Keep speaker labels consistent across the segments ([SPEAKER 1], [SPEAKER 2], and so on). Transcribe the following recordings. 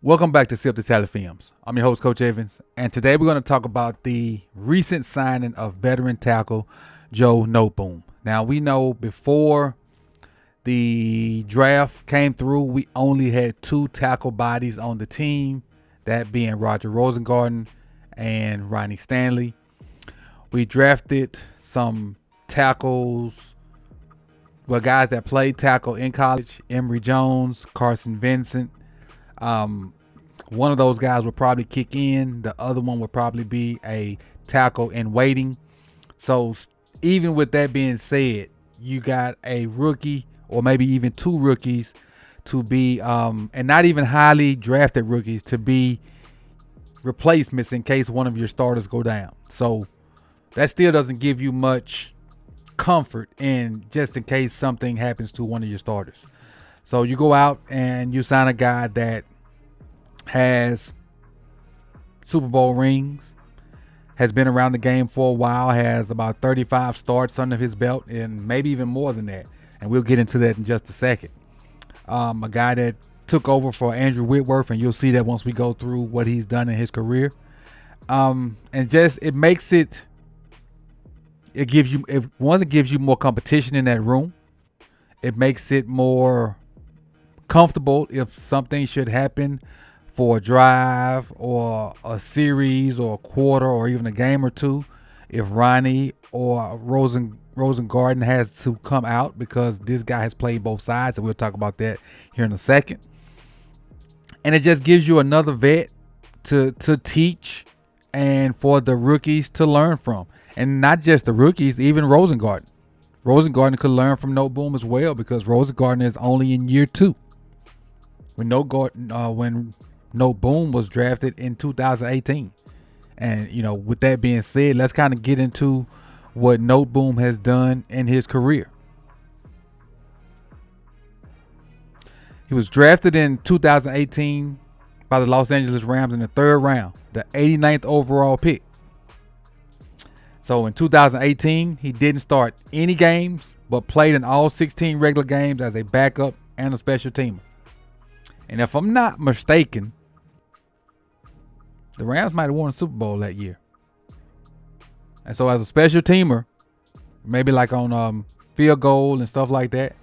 [SPEAKER 1] Welcome back to Sip the Tally Films. I'm your host, Coach Evans, and today we're going to talk about the recent signing of veteran tackle Joe Noteboom. Now, we know before the draft came through, we only had two tackle bodies on the team, that being Roger Rosengarten and Ronnie Stanley. We drafted some tackles, guys that played tackle in college: Emory Jones, Carson Vincent. One of those guys would probably kick in. The other one would probably be a tackle in waiting. So even with that being said, you got a rookie or maybe even two rookies to be, and not even highly drafted rookies, to be replacements in case one of your starters go down. So that still doesn't give you much comfort in just in case something happens to one of your starters. So you go out and you sign a guy that has Super Bowl rings, has been around the game for a while, has about 35 starts under his belt, and maybe even more than that. And we'll get into that in just a second. A guy that took over for Andrew Whitworth, and you'll see that once we go through what he's done in his career. And just it gives you more competition in that room. It makes it more comfortable if something should happen for a drive or a series or a quarter or even a game or two. If Ronnie or Rosengarten has to come out, because this guy has played both sides, and we'll talk about that here in a second. And it just gives you another vet to teach and for the rookies to learn from. And not just the rookies, even Rosengarten. Rosengarten could learn from Noteboom as well, because Rosengarten is only in year 2. When Noteboom was drafted in 2018. And, with that being said, let's kind of get into what Noteboom has done in his career. He was drafted in 2018 by the Los Angeles Rams in the 3rd round, the 89th overall pick. So in 2018, he didn't start any games, but played in all 16 regular games as a backup and a special teamer. And if I'm not mistaken, the Rams might have won a Super Bowl that year. And so as a special teamer, maybe like on field goal and stuff like that,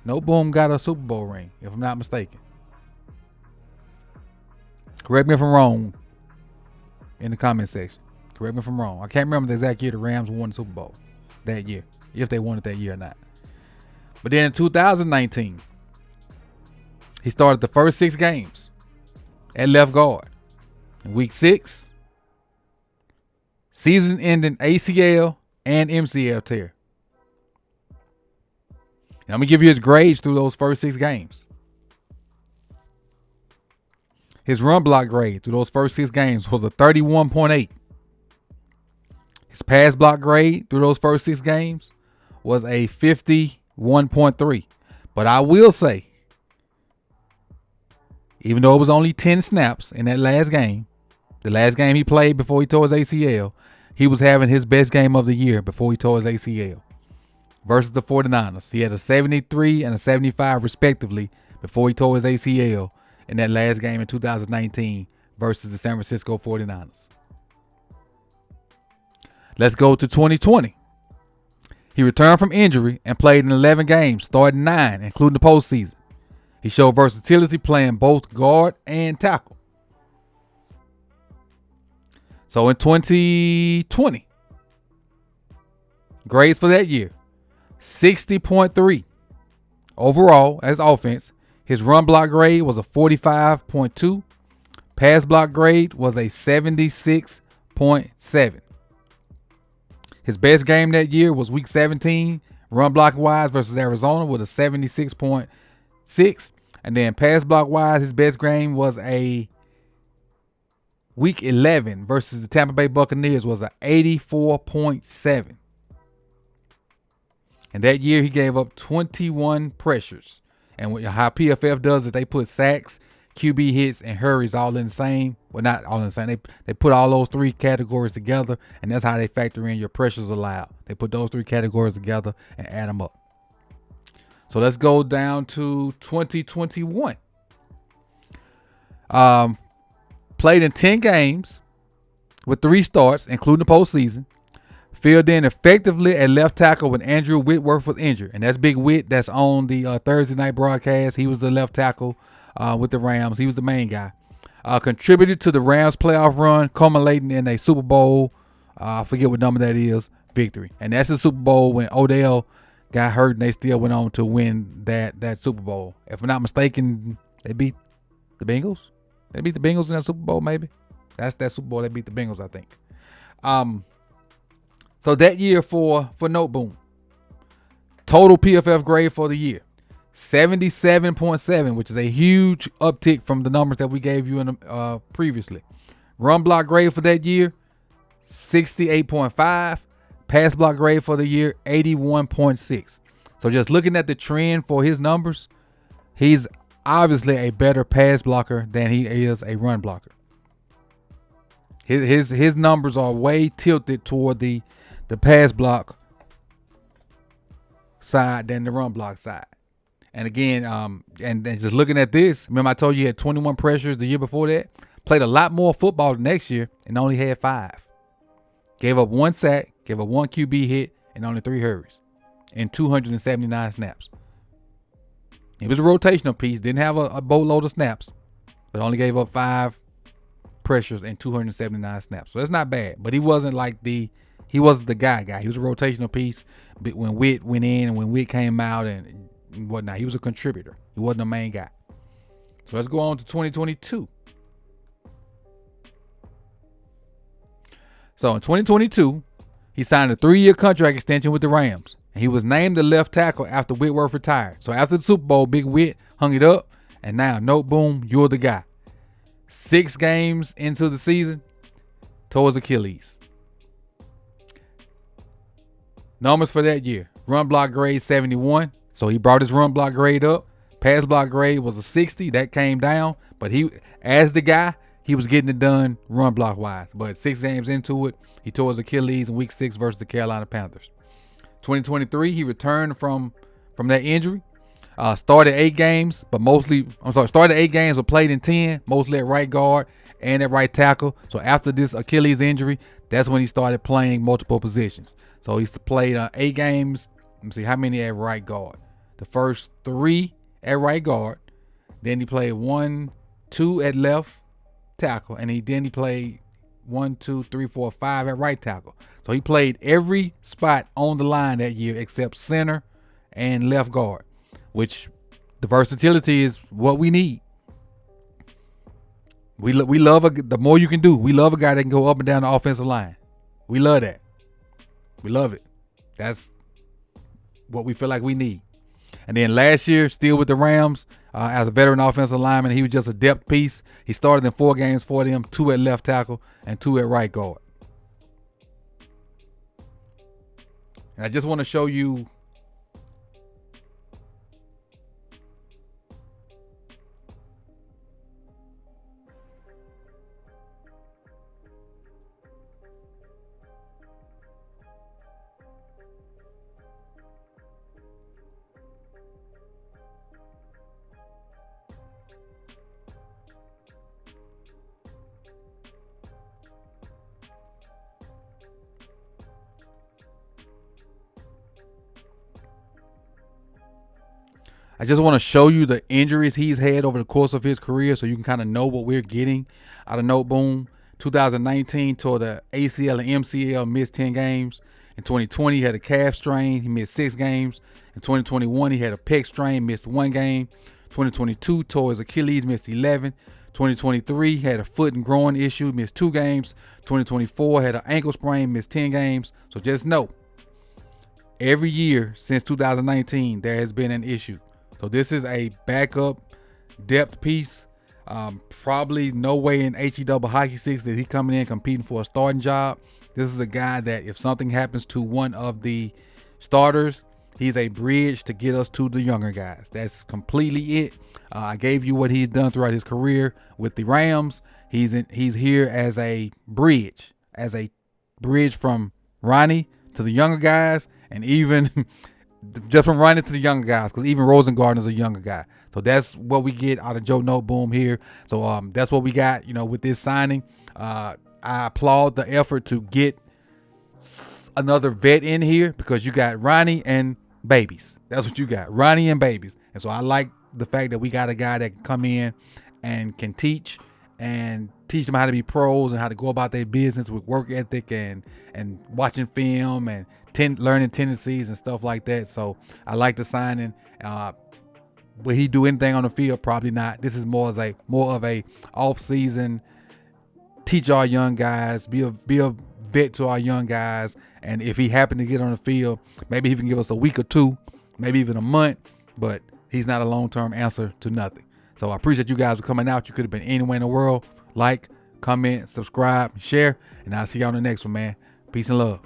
[SPEAKER 1] Noteboom got a Super Bowl ring, if I'm not mistaken. Correct me if I'm wrong in the comment section. Correct me if I'm wrong. I can't remember the exact year the Rams won the Super Bowl that year, if they won it that year or not. But then in 2019, he started the first 6 games at left guard. In week 6, season-ending ACL and MCL tear. And I'm going to give you his grades through those first 6 games. His run block grade through those first 6 games was a 31.8. His pass block grade through those first 6 games was a 51.3. But I will say, even though it was only 10 snaps in that last game, the last game he played before he tore his ACL, he was having his best game of the year before he tore his ACL versus the 49ers. He had a 73 and a 75 respectively before he tore his ACL in that last game in 2019 versus the San Francisco 49ers. Let's go to 2020. He returned from injury and played in 11 games, starting 9, including the postseason. He showed versatility playing both guard and tackle. So in 2020, grades for that year, 60.3 overall as offense. His run block grade was a 45.2. Pass block grade was a 76.7. His best game that year was week 17, run block wise versus Arizona with a 76.6. And then pass block wise, his best game was a week 11 versus the Tampa Bay Buccaneers was a 84.7. And that year he gave up 21 pressures. And how PFF does is they put sacks, QB hits and hurries all in the same. Well, not all in the same. They put all those three categories together, and that's how they factor in your pressures allowed. They put those three categories together and add them up. So let's go down to 2021. Played in 10 games with 3 starts, including the postseason. Filled in effectively at left tackle when Andrew Whitworth was injured. And that's Big Whit that's on the Thursday night broadcast. He was the left tackle with the Rams. He was the main guy. Contributed to the Rams playoff run, culminating in a Super Bowl, I forget what number that is, victory. And that's the Super Bowl when Odell got hurt and they still went on to win that Super Bowl. If I'm not mistaken, they beat the Bengals. They beat the Bengals in that Super Bowl, maybe. That's that Super Bowl they beat the Bengals, I think. So that year for Noteboom, total PFF grade for the year, 77.7, which is a huge uptick from the numbers that we gave you in previously. Run block grade for that year, 68.5. Pass block grade for the year, 81.6. So just looking at the trend for his numbers, he's obviously a better pass blocker than he is a run blocker. His numbers are way tilted toward the pass block side than the run block side. And again, and just looking at this, remember I told you he had 21 pressures the year before that? Played a lot more football the next year and only had 5. Gave up 1 sack, gave up 1 QB hit, and only 3 hurries in 279 snaps. He was a rotational piece, didn't have a boatload of snaps, but only gave up 5 pressures and 279 snaps. So that's not bad, but he wasn't the guy. He was a rotational piece when Witt went in and when Witt came out and whatnot. He was a contributor. He wasn't the main guy. So let's go on to 2022. So in 2022, he signed a 3-year contract extension with the Rams. And he was named the left tackle after Whitworth retired. So after the Super Bowl, Big Whit hung it up. And now, Noteboom, you're the guy. 6 games into the season, tore his Achilles. Numbers for that year. Run block grade 71. So he brought his run block grade up. Pass block grade was a 60. That came down. But he, as the guy, he was getting it done run block wise. But 6 games into it, he tore his Achilles in week 6 versus the Carolina Panthers. 2023, he returned from that injury. Started 8 games, but played in 10, mostly at right guard and at right tackle. So after this Achilles injury, that's when he started playing multiple positions. So he's played 8 games. Let me see how many at right guard. The first 3 at right guard. Then he played 1, 2 at left tackle, and then he played 1, 2, 3, 4, 5 at right tackle. So he played every spot on the line that year except center and left guard, which the versatility is what we need. We love the more you can do. We love a guy that can go up and down the offensive line. We love that. We love it. That's what we feel like we need. And then last year, still with the Rams, as a veteran offensive lineman, he was just a depth piece. He started in 4 games for them, 2 at left tackle and 2 at right guard. And I just want to show you the injuries he's had over the course of his career so you can kind of know what we're getting out of Noteboom. 2019 tore the ACL and MCL, missed 10 games. In 2020, he had a calf strain. He missed 6 games. In 2021, he had a pec strain, missed 1 game. 2022, tore his Achilles, missed 11. 2023, had a foot and groin issue, missed 2 games. 2024, had an ankle sprain, missed 10 games. So just know, every year since 2019, there has been an issue. So this is a backup depth piece. Probably no way in HE hockey sticks that he coming in competing for a starting job. This is a guy that if something happens to one of the starters, He's a bridge to get us to the younger guys. That's completely it. I gave you what he's done throughout his career with the Rams. He's here as a bridge, from Ronnie to the younger guys, and even just from Ronnie to the younger guys, because even Rosengarten's a younger guy. So that's what we get out of Joe Noteboom here. So that's what we got, with this signing. I applaud the effort to get another vet in here, because you got Ronnie and babies. That's what you got, Ronnie and babies. And so I like the fact that we got a guy that can come in and can teach them how to be pros and how to go about their business with work ethic and watching film and learning tendencies and stuff like that. So I like the signing. Will he do anything on the field? Probably not. This is more of a off season, teach our young guys, be a vet to our young guys. And if he happened to get on the field, maybe he can give us a week or two, maybe even a month, but he's not a long-term answer to nothing. So I appreciate you guys for coming out. You could have been anywhere in the world. Like, comment, subscribe, share, and I'll see you on the next one, man. Peace and love.